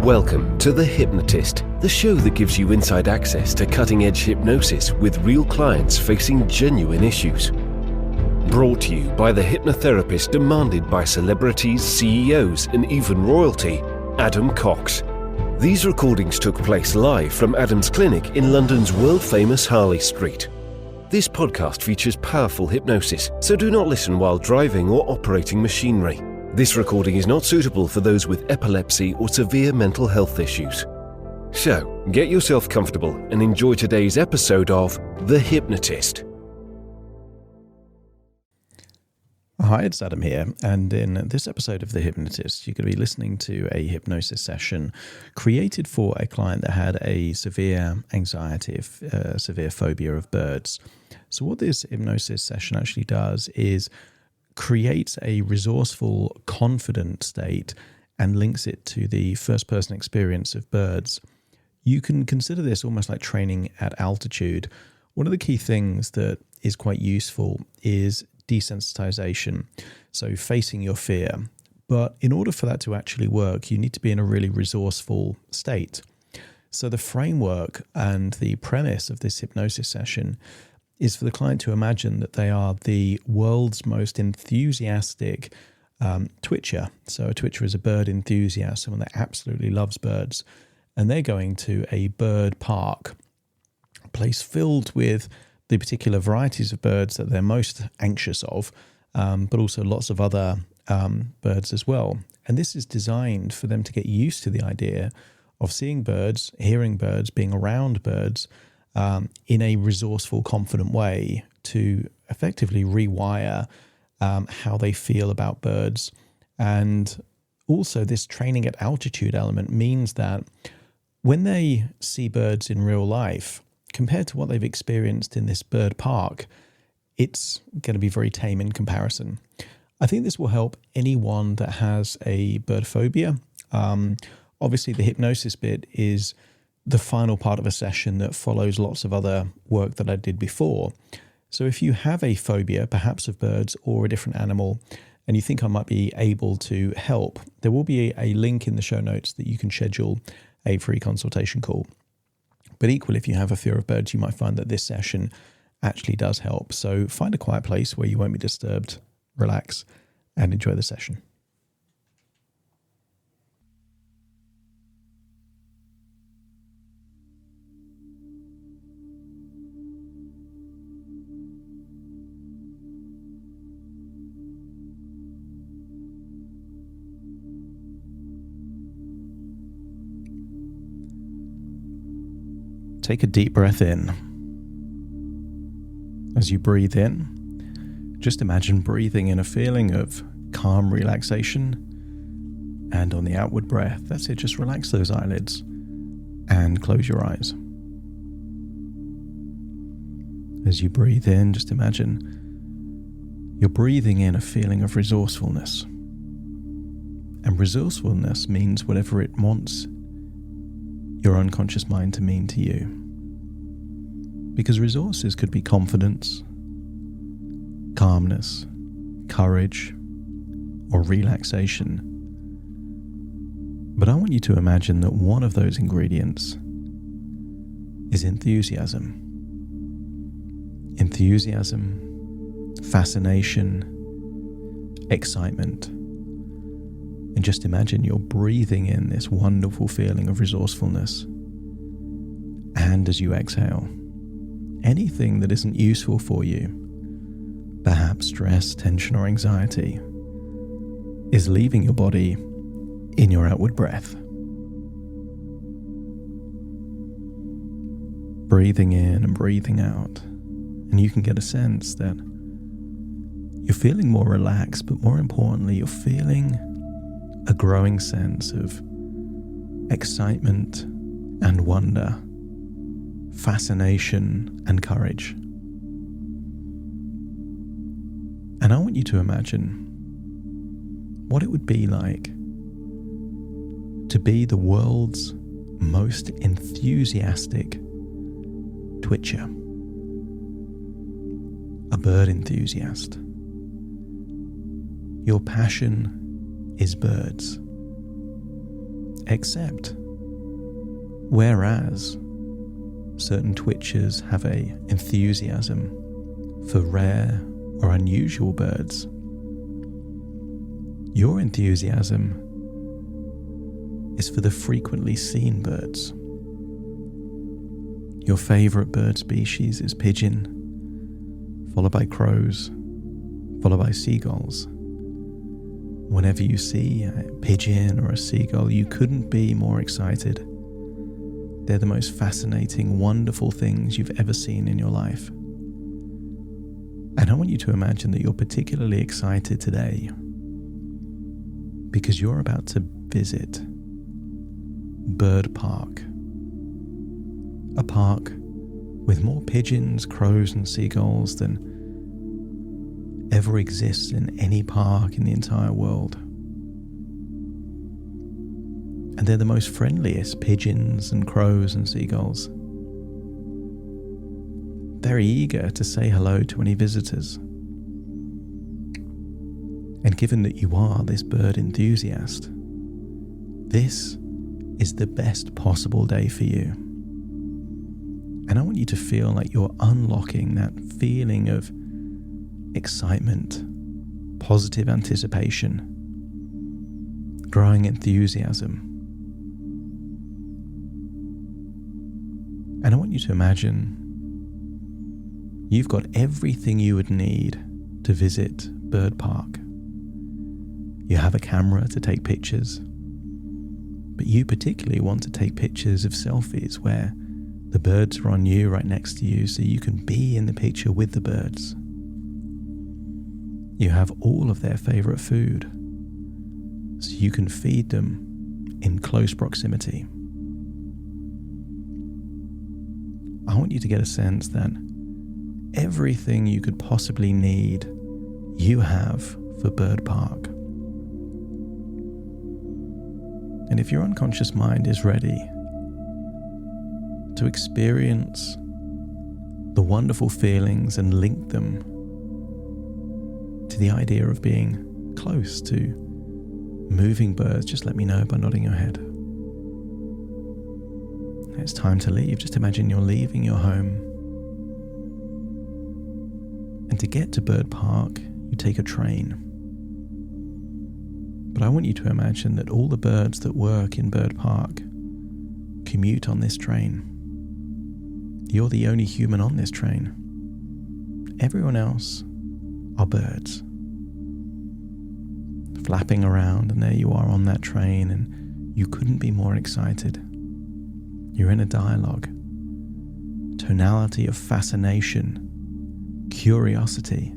Welcome to The Hypnotist, the show that gives you inside access to cutting-edge hypnosis with real clients facing genuine issues. Brought to you by the hypnotherapist demanded by celebrities, CEOs, and even royalty, Adam Cox. These recordings took place live from Adam's clinic in London's world-famous Harley Street. This podcast features powerful hypnosis, so do not listen while driving or operating machinery. This recording is not suitable for those with epilepsy or severe mental health issues. So, get yourself comfortable and enjoy today's episode of The Hypnotist. Hi, it's Adam here, and in this episode of The Hypnotist, you're going to be listening to a hypnosis session created for a client that had a severe anxiety, a severe phobia of birds. So what this hypnosis session actually does is creates a resourceful, confident state and links it to the first-person experience of birds. You can consider this almost like training at altitude. One of the key things that is quite useful is desensitization, so facing your fear. But in order for that to actually work, you need to be in a really resourceful state. So the framework and the premise of this hypnosis session is for the client to imagine that they are the world's most enthusiastic twitcher. So a twitcher is a bird enthusiast, someone that absolutely loves birds. And they're going to a bird park, a place filled with the particular varieties of birds that they're most anxious of, but also lots of other birds as well. And this is designed for them to get used to the idea of seeing birds, hearing birds, being around birds, in a resourceful, confident way to effectively rewire how they feel about birds. And also this training at altitude element means that when they see birds in real life, compared to what they've experienced in this bird park, it's going to be very tame in comparison. I think this will help anyone that has a bird phobia. Obviously, the hypnosis bit is the final part of a session that follows lots of other work that I did before. So if you have a phobia, perhaps of birds or a different animal, and you think I might be able to help, there will be a link in the show notes that you can schedule a free consultation call. But equally, if you have a fear of birds, you might find that this session actually does help. So find a quiet place where you won't be disturbed, relax, and enjoy the session. Take a deep breath in. As you breathe in, just imagine breathing in a feeling of calm relaxation. And on the outward breath, that's it, just relax those eyelids and close your eyes. As you breathe in, just imagine you're breathing in a feeling of resourcefulness. And resourcefulness means whatever it wants your unconscious mind to mean to you. Because resources could be confidence, calmness, courage, or relaxation. But I want you to imagine that one of those ingredients is enthusiasm. Enthusiasm, fascination, excitement. And just imagine you're breathing in this wonderful feeling of resourcefulness. And as you exhale, anything that isn't useful for you, perhaps stress, tension, or anxiety, is leaving your body in your outward breath. Breathing in and breathing out. And you can get a sense that you're feeling more relaxed, but more importantly, you're feeling a growing sense of excitement and wonder, fascination and courage. And I want you to imagine what it would be like to be the world's most enthusiastic twitcher, a bird enthusiast. Your passion is birds. Except, whereas certain twitchers have a enthusiasm for rare or unusual birds, your enthusiasm is for the frequently seen birds. Your favorite bird species is pigeon, followed by crows, followed by seagulls. Whenever you see a pigeon or a seagull, you couldn't be more excited. They're the most fascinating, wonderful things you've ever seen in your life. And I want you to imagine that you're particularly excited today because you're about to visit Bird Park. A park with more pigeons, crows and seagulls than ever exists in any park in the entire world. And they're the most friendliest pigeons and crows and seagulls. Very eager to say hello to any visitors. And given that you are this bird enthusiast, this is the best possible day for you. And I want you to feel like you're unlocking that feeling of excitement, positive anticipation, growing enthusiasm. And I want you to imagine you've got everything you would need to visit Bird Park. You have a camera to take pictures, but you particularly want to take pictures of selfies where the birds are on you right next to you so you can be in the picture with the birds. You have all of their favorite food so you can feed them in close proximity. I want you to get a sense that everything you could possibly need, you have for Bird Park. And if your unconscious mind is ready to experience the wonderful feelings and link them to the idea of being close to moving birds, just let me know by nodding your head. It's time to leave. Just imagine you're leaving your home. And to get to Bird Park, you take a train. But I want you to imagine that all the birds that work in Bird Park commute on this train. You're the only human on this train. Everyone else are birds. Flapping around, and there you are on that train, and you couldn't be more excited. You're in a dialogue, tonality of fascination, curiosity.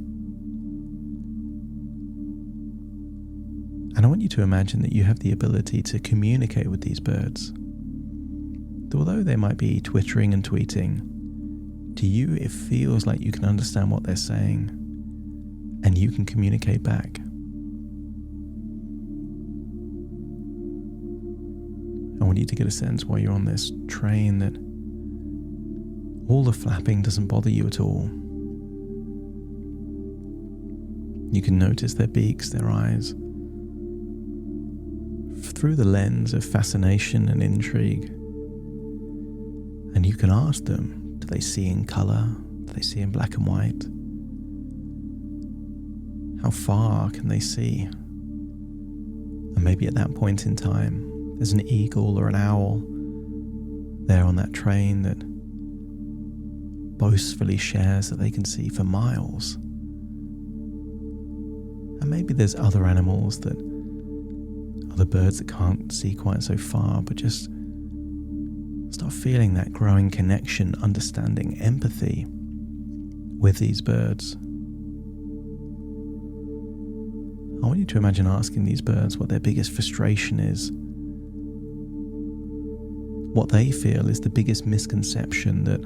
And I want you to imagine that you have the ability to communicate with these birds. Although they might be twittering and tweeting, to you it feels like you can understand what they're saying and you can communicate back. I want you to get a sense while you're on this train that all the flapping doesn't bother you at all. You can notice their beaks, their eyes, through the lens of fascination and intrigue. And you can ask them, do they see in colour? Do they see in black and white? How far can they see? And maybe at that point in time, there's an eagle or an owl there on that train that boastfully shares that they can see for miles. And maybe there's other animals that other birds that can't see quite so far, but just start feeling that growing connection, understanding, empathy with these birds. I want you to imagine asking these birds what their biggest frustration is, what they feel is the biggest misconception that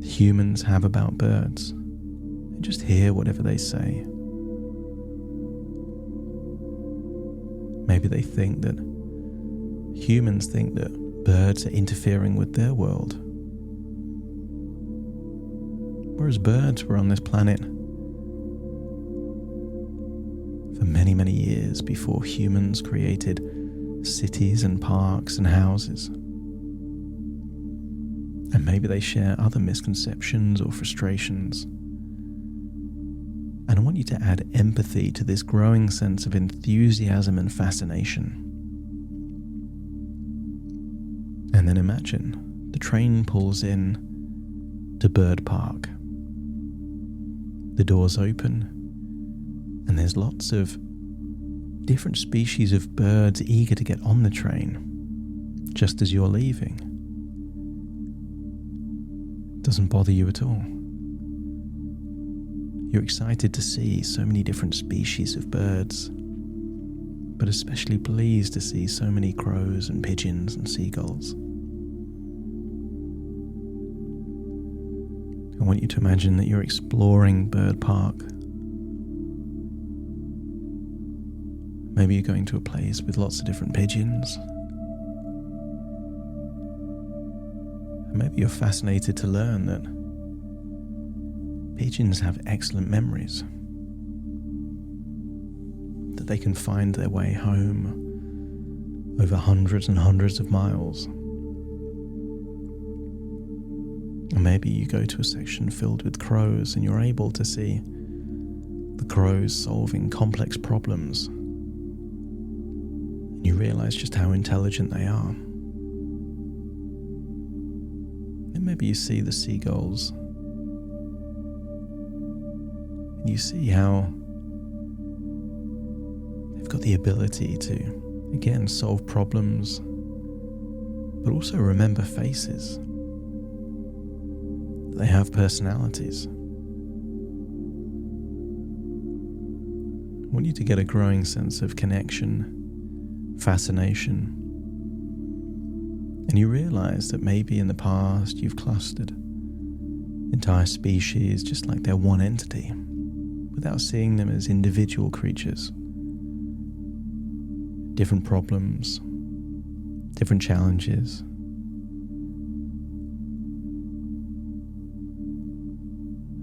humans have about birds, and just hear whatever they say. Maybe they think that humans think that birds are interfering with their world. Whereas birds were on this planet for many, many years before humans created cities and parks and houses. And maybe they share other misconceptions or frustrations. And I want you to add empathy to this growing sense of enthusiasm and fascination. And then imagine the train pulls in to Bird Park. The doors open, and there's lots of different species of birds eager to get on the train, just as you're leaving. Doesn't bother you at all. You're excited to see so many different species of birds, but especially pleased to see so many crows and pigeons and seagulls. I want you to imagine that you're exploring Bird Park. Maybe you're going to a place with lots of different pigeons. And maybe you're fascinated to learn that pigeons have excellent memories, that they can find their way home over hundreds and hundreds of miles. And maybe you go to a section filled with crows and you're able to see the crows solving complex problems. And you realize just how intelligent they are. And maybe you see the seagulls and you see how they've got the ability to, again, solve problems, but also remember faces. They have personalities. I want you to get a growing sense of connection, fascination, and you realize that maybe in the past you've clustered entire species just like they're one entity, without seeing them as individual creatures. Different problems, different challenges.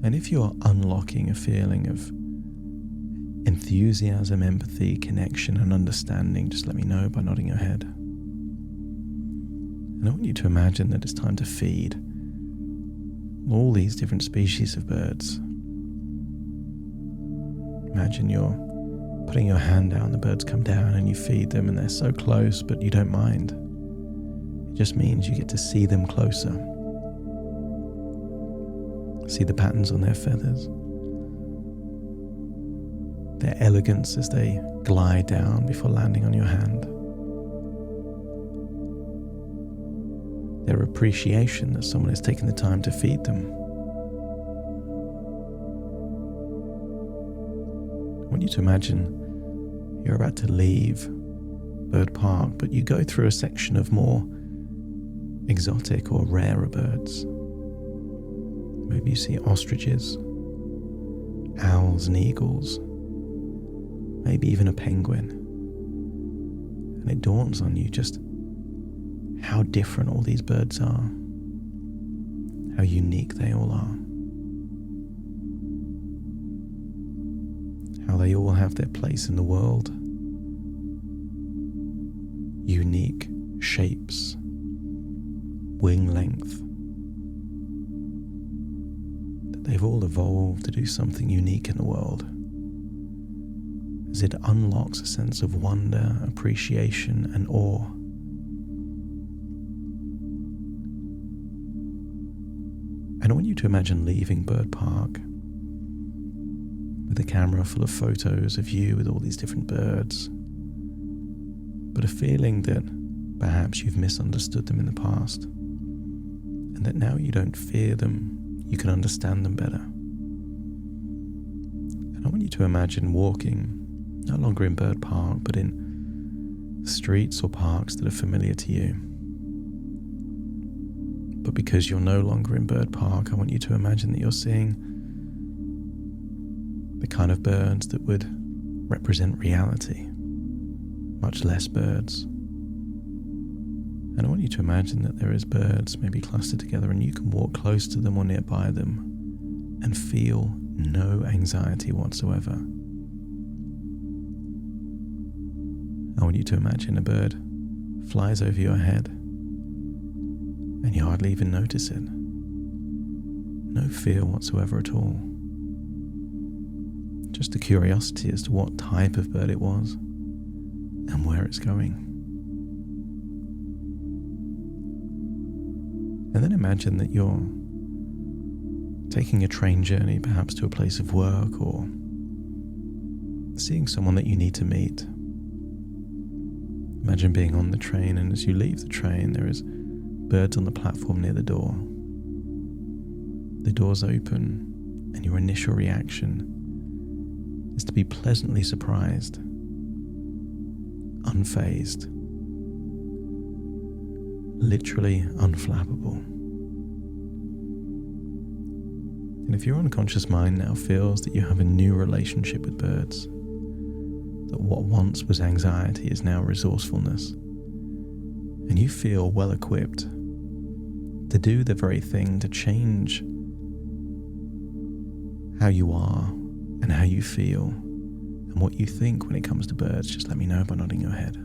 And if you're unlocking a feeling of enthusiasm, empathy, connection, and understanding, just let me know by nodding your head. And I want you to imagine that it's time to feed all these different species of birds. Imagine you're putting your hand down, the birds come down and you feed them, and they're so close, but you don't mind. It just means you get to see them closer. See the patterns on their feathers, their elegance as they glide down before landing on your hand, their appreciation that someone has taken the time to feed them. I want you to imagine you're about to leave Bird Park, but you go through a section of more exotic or rarer birds. Maybe you see ostriches, owls and eagles, maybe even a penguin. And it dawns on you just how different all these birds are, how unique they all are, how they all have their place in the world, unique shapes, wing length. They've all evolved to do something unique in the world, as it unlocks a sense of wonder, appreciation, and awe. And I want you to imagine leaving Bird Park with a camera full of photos of you with all these different birds, but a feeling that perhaps you've misunderstood them in the past, and that now you don't fear them. You can understand them better. And I want you to imagine walking, no longer in Bird Park, but in streets or parks that are familiar to you. But because you're no longer in Bird Park, I want you to imagine that you're seeing the kind of birds that would represent reality, much less birds. And I want you to imagine that there is birds maybe clustered together and you can walk close to them or nearby them and feel no anxiety whatsoever. I want you to imagine a bird flies over your head, and you hardly even notice it. No fear whatsoever at all. Just a curiosity as to what type of bird it was and where it's going. And then imagine that you're taking a train journey, perhaps to a place of work, or seeing someone that you need to meet. Imagine being on the train, and as you leave the train, there is birds on the platform near the door. The door's open, and your initial reaction is to be pleasantly surprised, unfazed, literally unflappable. And if your unconscious mind now feels that you have a new relationship with birds, that what once was anxiety is now resourcefulness, and you feel well equipped to do the very thing to change how you are and how you feel and what you think when it comes to birds, just let me know by nodding your head.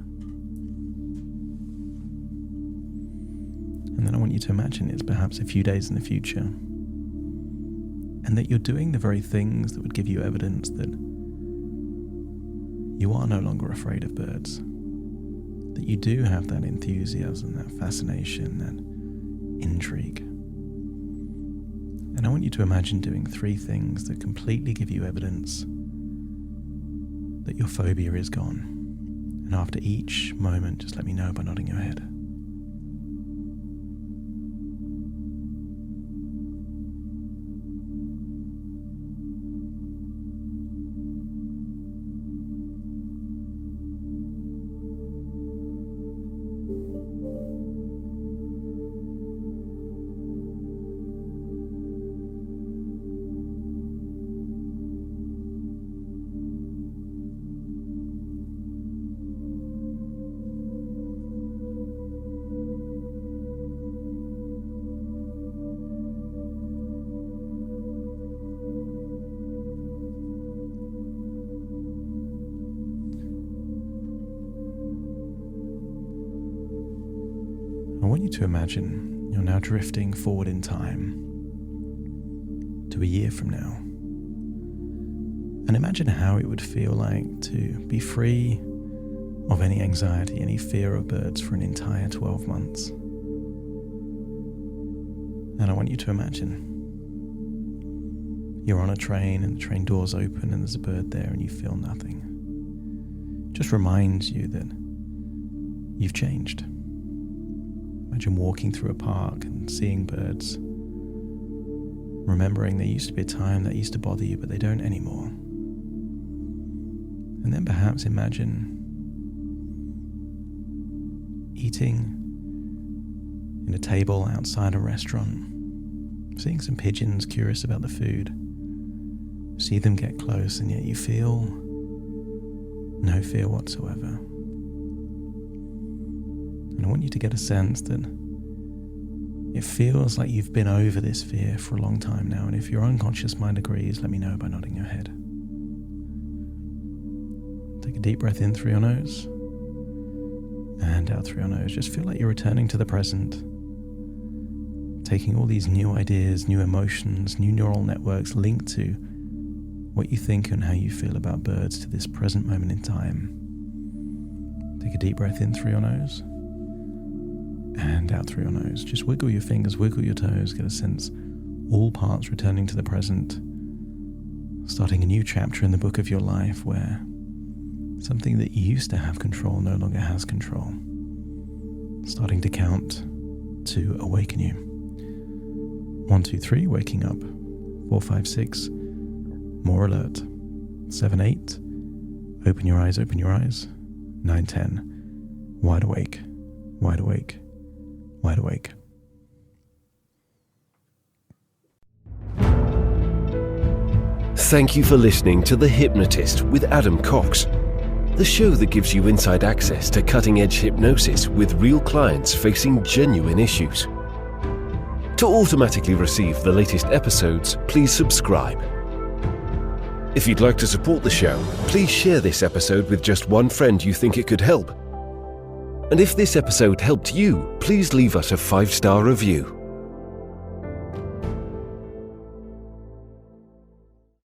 And then I want you to imagine it's perhaps a few days in the future, and that you're doing the very things that would give you evidence that you are no longer afraid of birds, that you do have that enthusiasm, that fascination, that intrigue. And I want you to imagine doing 3 things that completely give you evidence that your phobia is gone. And after each moment, just let me know by nodding your head. I want you to imagine you're now drifting forward in time to a year from now. And imagine how it would feel like to be free of any anxiety, any fear of birds for an entire 12 months. And I want you to imagine you're on a train and the train doors open and there's a bird there and you feel nothing. Just reminds you that you've changed. Imagine walking through a park and seeing birds, remembering there used to be a time that used to bother you, but they don't anymore. And then perhaps imagine eating in a table outside a restaurant, seeing some pigeons curious about the food, see them get close, and yet you feel no fear whatsoever. And I want you to get a sense that it feels like you've been over this fear for a long time now. And if your unconscious mind agrees, let me know by nodding your head. Take a deep breath in through your nose and out through your nose. Just feel like you're returning to the present, taking all these new ideas, new emotions, new neural networks linked to what you think and how you feel about birds to this present moment in time. Take a deep breath in through your nose and out through your nose. Just wiggle your fingers, wiggle your toes, get a sense, all parts returning to the present, starting a new chapter in the book of your life where something that used to have control no longer has control. Starting to count to awaken you. 1, 2, 3, waking up. 4, 5, 6, more alert. 7, 8, open your eyes, open your eyes. 9, 10, wide awake, wide awake, wide awake. Thank you for listening to The Hypnotist with Adam Cox, the show that gives you inside access to cutting-edge hypnosis with real clients facing genuine issues. To automatically receive the latest episodes, please subscribe. If you'd like to support the show, please share this episode with just one friend you think it could help. And if this episode helped you, please leave us a 5-star review.